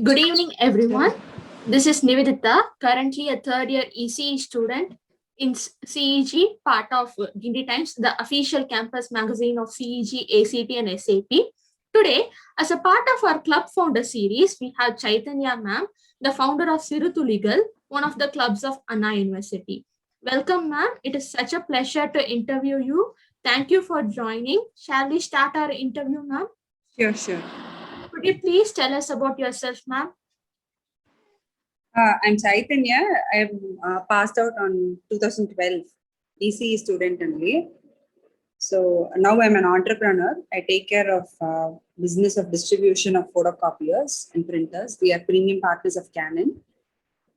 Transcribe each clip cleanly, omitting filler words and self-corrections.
Good evening, everyone. This is Nivedita, currently a third year ECE student in CEG, part of Guindy Times, the official campus magazine of CEG, ACT, and SAT. Today, as a part of our club founder series, we have Chaitanya ma'am, the founder of Sirutu Legal, one of the clubs of Anna University. Welcome, ma'am. It is such a pleasure to interview you. Thank you for joining. Shall we start our interview, ma'am? Sure. Could you please tell us about yourself, ma'am? I'm Chaitanya. I'm passed out on 2012, ECE student only. So now I'm an entrepreneur. I take care of business of distribution of photocopiers and printers. We are premium partners of Canon.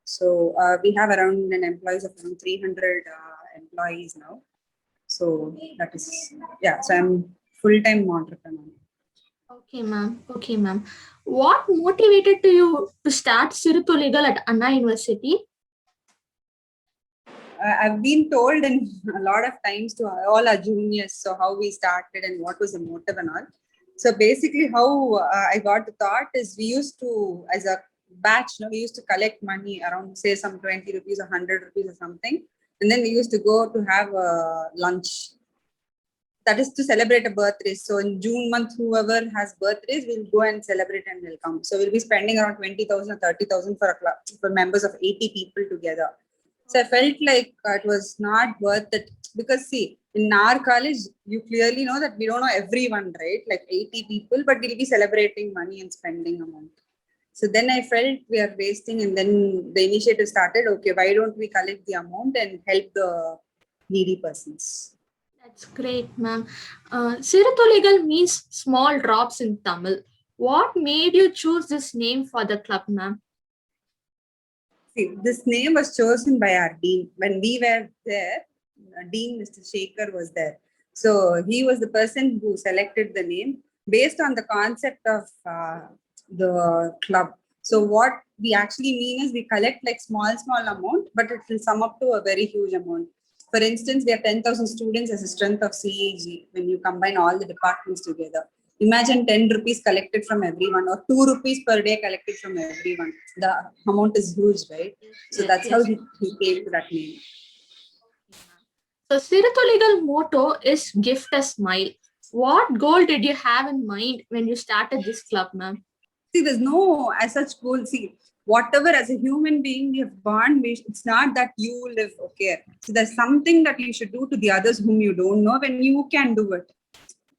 So we have around an employees of around 300 employees now. So that is, yeah, so I'm full-time entrepreneur. Okay, ma'am. Okay, ma'am. What motivated you to start Sirutu Legal at Anna University? I've been told in a lot of times to all our juniors, so how we started and what was the motive and all. So basically, how I got the thought is we used to, as a batch, we used to collect money around, say, some 20 rupees or 100 rupees or something. And then we used to go to have lunch. That is to celebrate a birthday. So in June month, whoever has birthdays will go and celebrate and will come. So we'll be spending around 20,000 or 30,000 for a club, for members of 80 people together. So I felt like it was not worth it because see, in our college, you clearly know that we don't know everyone, right? Like 80 people, but we'll be celebrating money and spending amount. So then I felt we are wasting, and then the initiative started. Okay, why don't we collect the amount and help the needy persons? That's great, ma'am. Sirutu Legal means small drops in Tamil. What made you choose this name for the club, ma'am? See, this name was chosen by our dean. When we were there, Dean Mr. Shekhar was there. So he was the person who selected the name based on the concept of the club. So what we actually mean is we collect like small amount, but it will sum up to a very huge amount. For instance, we have 10,000 students as a strength of CEG when you combine all the departments together. Imagine 10 rupees collected from everyone or 2 rupees per day collected from everyone. The amount is huge, right? So that's how he came to that name. So Sirutu Legal motto is gift a smile. What goal did you have in mind when you started this club, ma'am? See, there's no as such goal. See, whatever as a human being we have born, it's not that you live, okay. So there's something that you should do to the others whom you don't know when you can do it.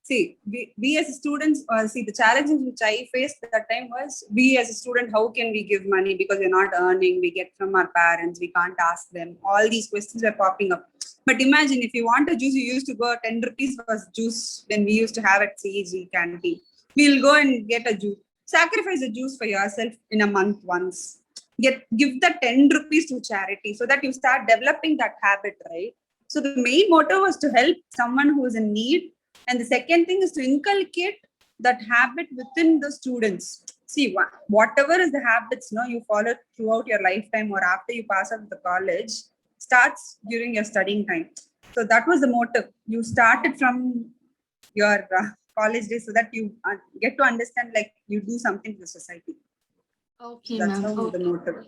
See, we as students, see the challenges which I faced that time was we as a student, how can we give money because we're not earning? We get from our parents, we can't ask them. All these questions were popping up. But imagine if you want a juice, you used to go 10 rupees was juice when we used to have at CEG canteen. We'll go and get a juice. Sacrifice a juice for yourself in a month once. Give the 10 rupees to charity so that you start developing that habit, right? So the main motto was to help someone who is in need, and the second thing is to inculcate that habit within the students. See, whatever is the habits you follow throughout your lifetime or after you pass out of the college starts during your studying time. So that was the motive. You started from your college days so that you get to understand like you do something for the society. Okay, That's ma'am. how the motive.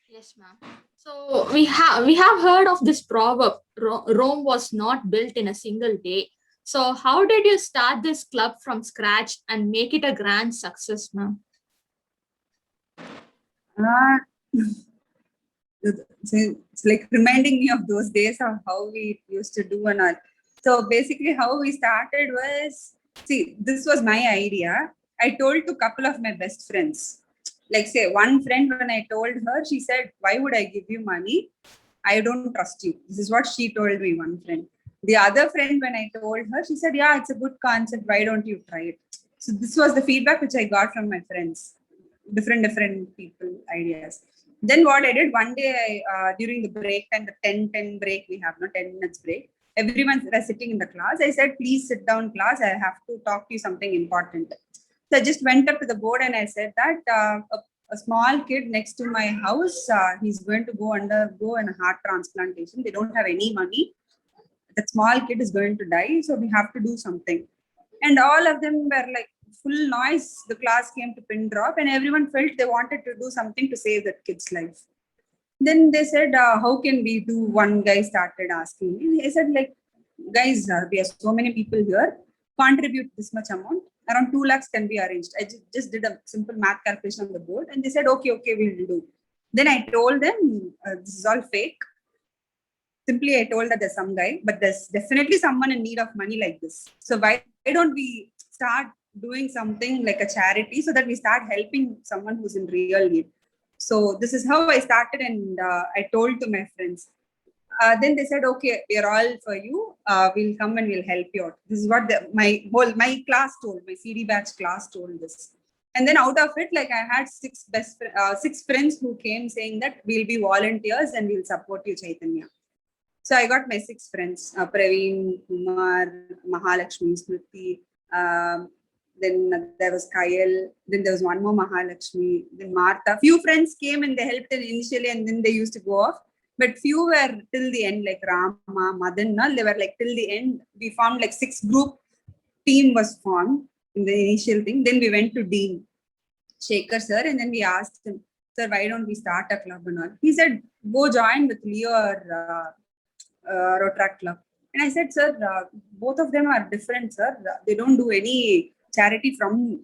Yes, ma'am. So we have heard of this proverb. Rome was not built in a single day. So how did you start this club from scratch and make it a grand success, ma'am? Uh, it's like reminding me of those days of how we used to do and all. So basically, how we started was, see, this was my idea. I told to a couple of my best friends. Like, say, one friend, when I told her, she said, "Why would I give you money? I don't trust you." This is what she told me, one friend. The other friend, when I told her, she said, "Yeah, it's a good concept. Why don't you try it?" So this was the feedback which I got from my friends, different people, ideas. Then what I did one day, during the break time, the 10-10 break we have, no 10 minutes break. Everyone was sitting in the class. I said, "Please sit down, class. I have to talk to you something important." So I just went up to the board and I said that a small kid next to my house, he's going to undergo a heart transplantation. They don't have any money. That small kid is going to die, so we have to do something. And all of them were like, full noise. The class came to pin drop, and everyone felt they wanted to do something to save that kid's life. Then they said, how can we do? One guy started asking me. He said, like, guys, we are so many people here. Contribute this much amount. Around 2 lakhs can be arranged. I just did a simple math calculation on the board, and they said, okay, we'll do. Then I told them, this is all fake. Simply, I told that there's some guy, but there's definitely someone in need of money like this. So why don't we start doing something like a charity so that we start helping someone who's in real need? So this is how I started, and I told to my friends. Then they said, okay, we are all for you. We'll come and we'll help you out. This is what my class told, my CD batch class told this. And then out of it, like I had six friends who came saying that we'll be volunteers and we'll support you, Chaitanya. So I got my 6 friends, Praveen, Kumar, Mahalakshmi, Smriti. Then there was Kyle. Then there was one more Mahalakshmi. Then Martha. Few friends came and they helped initially, and then they used to go off. But few were till the end, like Rama, Madan. They were like till the end. We formed like 6 group team was formed in the initial thing. Then we went to Dean Shekhar sir, and then we asked him, sir, why don't we start a club and all? He said, go join with Leo or Rotaract Club. And I said, sir, both of them are different, sir. They don't do any charity from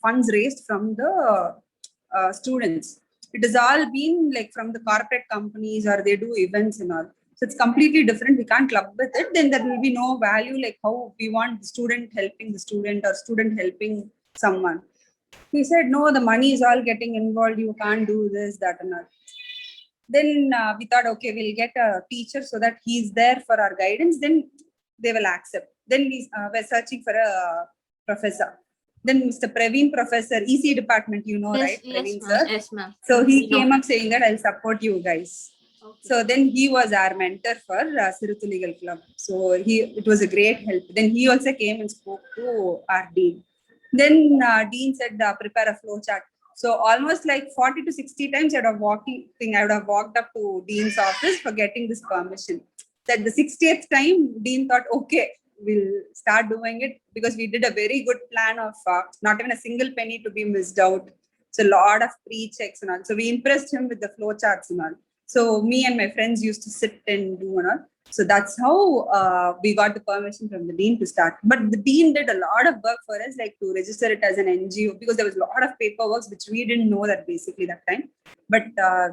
funds raised from the students. It has all been like from the corporate companies, or they do events and all. So it's completely different. We can't club with it. Then there will be no value, like how we want the student helping the student or student helping someone. He said, no, the money is all getting involved. You can't do this, that, and all. Then we thought, okay, we'll get a teacher so that he's there for our guidance. Then they will accept. Then we were searching for a professor. Then Mr. Praveen, professor, EC department, you know, Yes, right? yes, Praveen, ma'am. sir. Yes, ma'am. So he came up saying that I'll support you guys. Okay. So then he was our mentor for Siruthu Legal Club. So it was a great help. Then he also came and spoke to our dean. Then dean said, prepare a flow chart. So almost like 40 to 60 times I would have walked up to dean's office for getting this permission. That the 60th time, dean thought, okay, we'll start doing it, because we did a very good plan of not even a single penny to be missed out. So a lot of pre-checks and all. So we impressed him with the flow charts and all. So me and my friends used to sit and do and all. So that's how we got the permission from the dean to start. But the dean did a lot of work for us, like to register it as an NGO, because there was a lot of paperwork which we didn't know that basically that time. But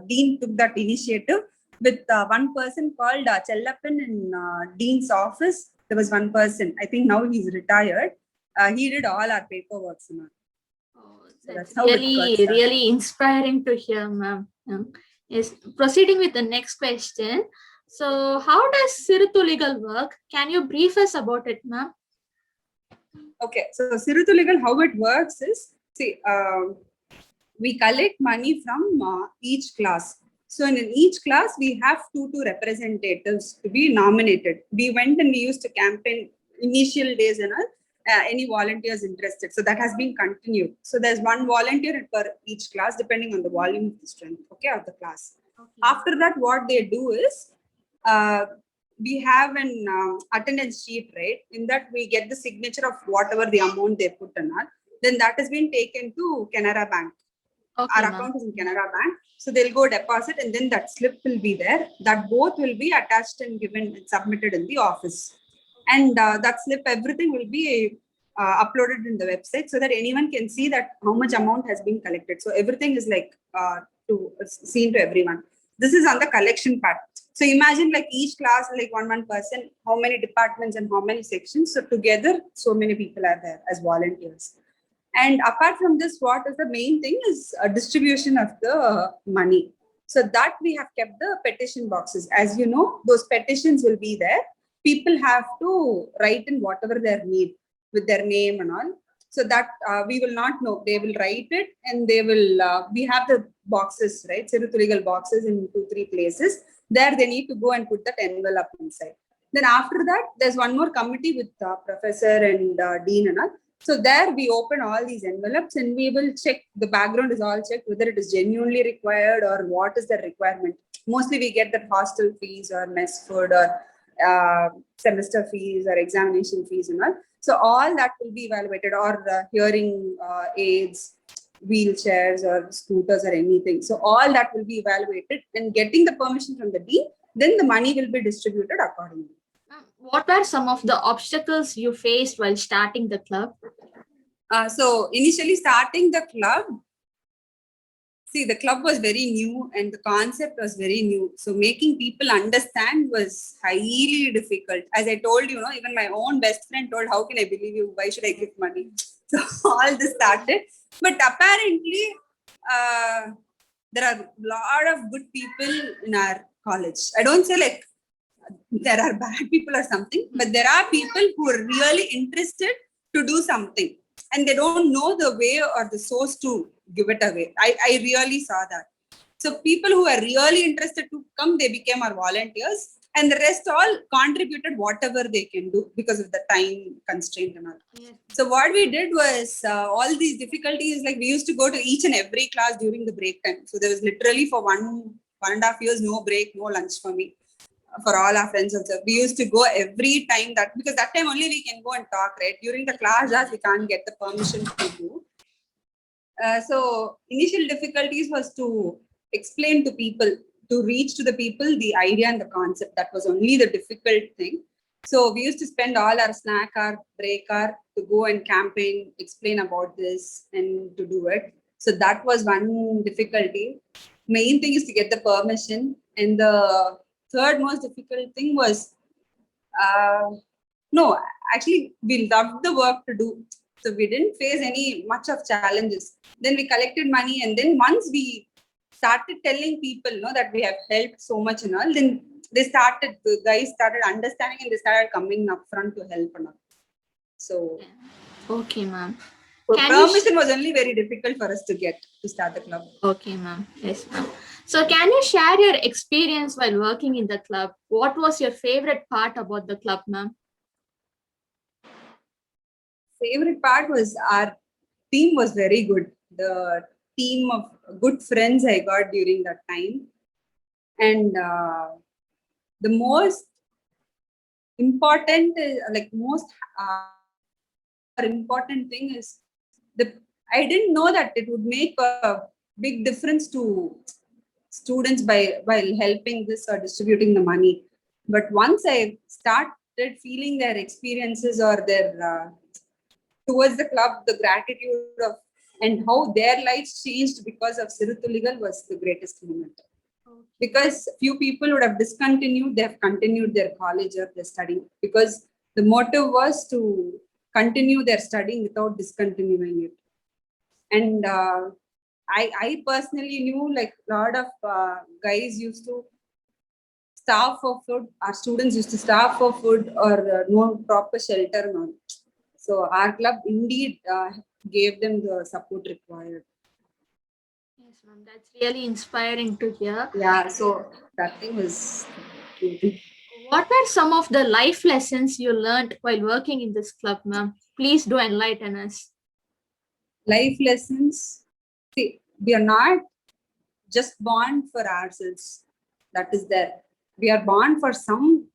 dean took that initiative with one person called Chellappan in dean's office. There was one person. I think now he's retired. He did all our paperwork. Oh, So that's how it really, got started. really inspiring to hear, ma'am. Yes, proceeding with the next question. So, how does Siruthu Legal work? Can you brief us about it, ma'am? Okay, so Siruthu Legal, how it works is, see, we collect money from each class. So in each class, we have two representatives to be nominated. We went and we used to campaign initial days and all. Any volunteers interested. So that has been continued. So there's one volunteer per each class, depending on the volume of the strength, okay, of the class. Okay. After that, what they do is, we have an attendance sheet, right? In that we get the signature of whatever the amount they put in. Then that has been taken to Canara Bank. Okay, our account is in Canara Bank. So they'll go deposit, and then that slip will be there. That both will be attached and given and submitted in the office. And that slip, everything will be uploaded in the website so that anyone can see that how much amount has been collected. So everything is like seen to everyone. This is on the collection part. So imagine like each class, like one person, how many departments and how many sections. So together, so many people are there as volunteers. And apart from this, what is the main thing is a distribution of the money. So that we have kept the petition boxes. As you know, those petitions will be there. People have to write in whatever their need with their name and all. So that we will not know. They will write it, and they will, we have the boxes, right? Siruthu Legal boxes in 2-3 places. There they need to go and put that envelope inside. Then after that, there's one more committee with professor and dean and all. So there we open all these envelopes, and we will check, the background is all checked, whether it is genuinely required or what is the requirement. Mostly we get that hostel fees or mess food or semester fees or examination fees and all. So all that will be evaluated, or hearing aids, wheelchairs or scooters or anything. So all that will be evaluated, and getting the permission from the dean, then the money will be distributed accordingly. What were some of the obstacles you faced while starting the club? So initially starting the club, see, the club was very new and the concept was very new. So making people understand was highly difficult. As I told you, even my own best friend told, "How can I believe you? Why should I give money?" So all this started. But apparently, there are a lot of good people in our college. I don't say like there are bad people or something, but there are people who are really interested to do something, and they don't know the way or the source to give it away. I really saw that. So people who are really interested to come, they became our volunteers, and the rest all contributed whatever they can do because of the time constraint and all. Yes. So what we did was all these difficulties, like we used to go to each and every class during the break time. So there was literally for 1.5 years, no break, no lunch for me, for all our friends also. We used to go every time, that because that time only we can go and talk, right? During the class, we can't get the permission to do. So initial difficulties was to explain to people, to reach to the people the idea and the concept. That was only the difficult thing. So we used to spend all our snack hour, break hour to go and campaign, explain about this and to do it. So that was one difficulty. Main thing is to get the permission. And the third most difficult thing was, no, actually we loved the work to do. So we didn't face any much of challenges. Then we collected money, and then once we started telling people, that we have helped so much and all, then the guys started understanding, and they started coming up front to help and all. So, Okay, ma'am. Permission was only very difficult for us to get to start the club. Okay, ma'am. Yes, ma'am. So can you share your experience while working in the club? What was your favorite part about the club, ma'am? Favorite part was our team was very good. The team of good friends I got during that time. And the most important, important thing is I didn't know that it would make a big difference to students while helping this or distributing the money. But once I started feeling their experiences or their towards the club, the gratitude of and how their lives changed because of Sirutuligal was the greatest moment. Because few people would have discontinued, they have continued their college or their studying, because the motive was to continue their studying without discontinuing it. And I personally knew like a lot of guys used to starve for food. Our students used to starve for food or no proper shelter. No. So our club indeed gave them the support required. Yes, ma'am. That's really inspiring to hear. Yeah, so that thing was. What were some of the life lessons you learned while working in this club, ma'am? Please do enlighten us. Life lessons. See, we are not just born for ourselves. That is there. We are born for some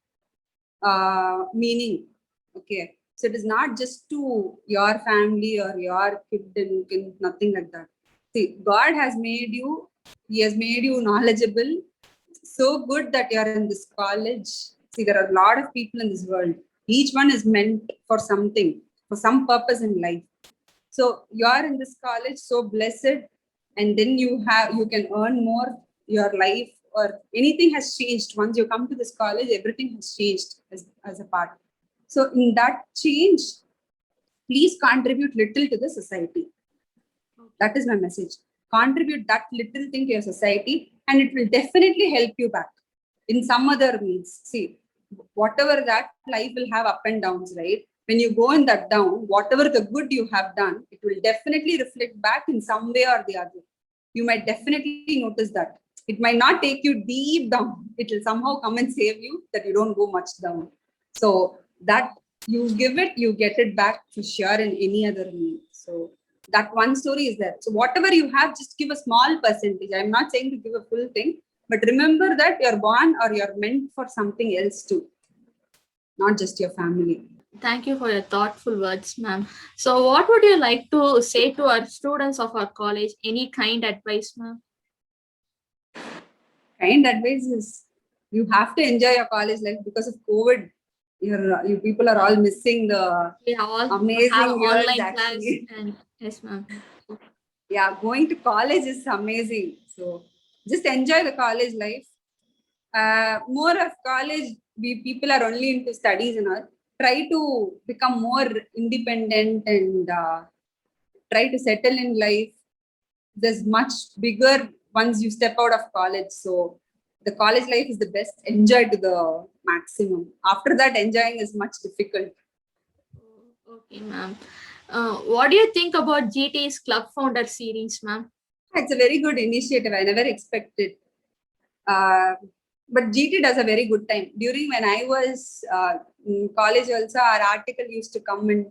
meaning. Okay. So it is not just to your family or your kid and nothing like that. See, God has made you, He has made you knowledgeable, so good that you are in this college. See, there are a lot of people in this world. Each one is meant for something, for some purpose in life. So you are in this college, so blessed, and then you can earn more. Your life or anything has changed. Once you come to this college, everything has changed as a part. So in that change, please contribute little to the society. That is my message. Contribute that little thing to your society, and it will definitely help you back in some other means. See, whatever that life will have up and downs, right? When you go in that down, whatever the good you have done, it will definitely reflect back in some way or the other. You might definitely notice that. It might not take you deep down. It will somehow come and save you that you don't go much down. So that you give it, you get it back for sure in any other means. So that one story is there. So whatever you have, just give a small percentage. I'm not saying to give a full thing, but remember that you're born or you're meant for something else too, not just your family. Thank you for your thoughtful words, ma'am. So, what would you like to say to our students of our college? Any kind advice, ma'am? Kind advice is you have to enjoy your college life because of COVID. You people are all missing the We all have amazing years online class, actually. and yes, ma'am. Yeah, going to college is amazing. So just enjoy the college life. More of college, we people are only into studies and all. Try to become more independent and try to settle in life. There's much bigger once you step out of college. So the college life is the best. Enjoy to the maximum. After that, enjoying is much difficult. Okay, ma'am. What do you think about GT's Club Founder series, ma'am? It's a very good initiative. I never expected. Uh, but GT does a very good time. During when I was in college, also our article used to come in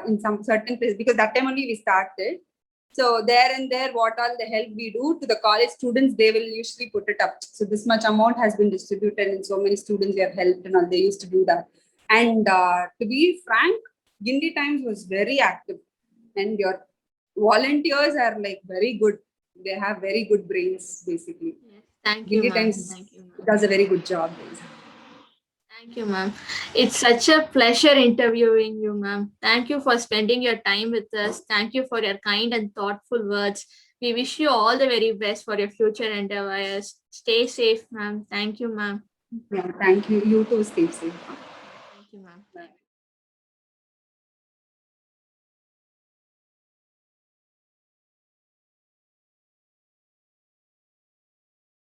in some certain place because that time only we started. So there and there, what all the help we do to the college students, they will usually put it up. So this much amount has been distributed, and so many students we have helped, and all they used to do that. And to be frank, Gindi Times was very active, and your volunteers are like very good. They have very good brains, basically. Yes. Thank you, Gindi ma'am. Times Thank you, ma'am. does a very good job. Thank you, ma'am. It's such a pleasure interviewing you, ma'am. Thank you for spending your time with us. Thank you for your kind and thoughtful words. We wish you all the very best for your future endeavors. Stay safe, ma'am. Thank you, ma'am. Yeah, thank you. You too, stay safe. Thank you, ma'am. Thank you.